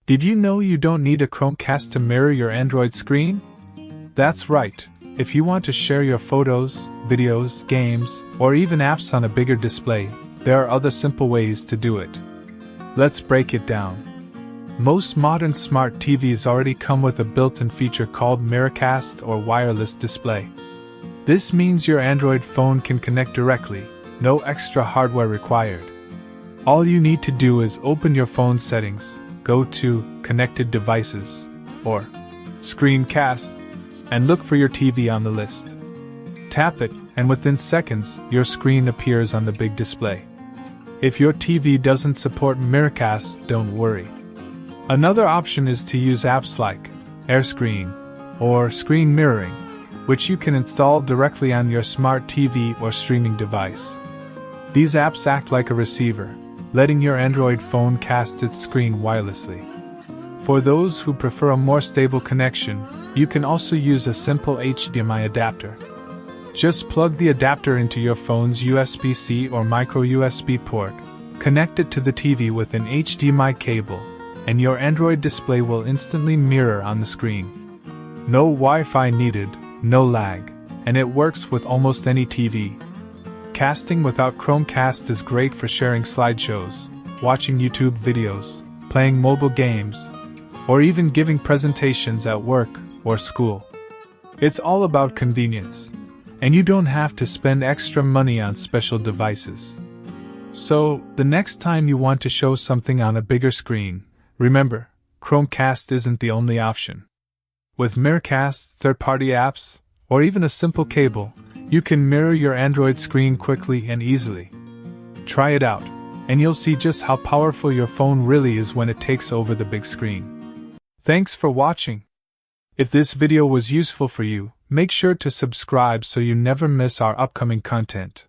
Did you know you don't need a Chromecast to mirror your Android screen? That's right. If you want to share your photos, videos, games, or even apps on a bigger display, there are other simple ways to do it. Let's break it down. Most modern smart TVs already come with a built-in feature called Miracast or wireless display. This means your Android phone can connect directly, no extra hardware required. All you need to do is open your phone's settings, go to Connected Devices, or Screencast, and look for your TV on the list. Tap it, and within seconds, your screen appears on the big display. If your TV doesn't support Miracast, don't worry. Another option is to use apps like AirScreen or Screen Mirroring, which you can install directly on your smart TV or streaming device. These apps act like a receiver, letting your Android phone cast its screen wirelessly. For those who prefer a more stable connection, you can also use a simple HDMI adapter. Just plug the adapter into your phone's USB-C or micro USB port, connect it to the TV with an HDMI cable, and your Android display will instantly mirror on the screen. No Wi-Fi needed, no lag, and it works with almost any TV. Casting without Chromecast is great for sharing slideshows, watching YouTube videos, playing mobile games, or even giving presentations at work or school. It's all about convenience, and you don't have to spend extra money on special devices. So, the next time you want to show something on a bigger screen, remember, Chromecast isn't the only option. With Miracast, third-party apps, or even a simple cable, you can mirror your Android screen quickly and easily. Try it out, and you'll see just how powerful your phone really is when it takes over the big screen. Thanks for watching. If this video was useful for you, make sure to subscribe so you never miss our upcoming content.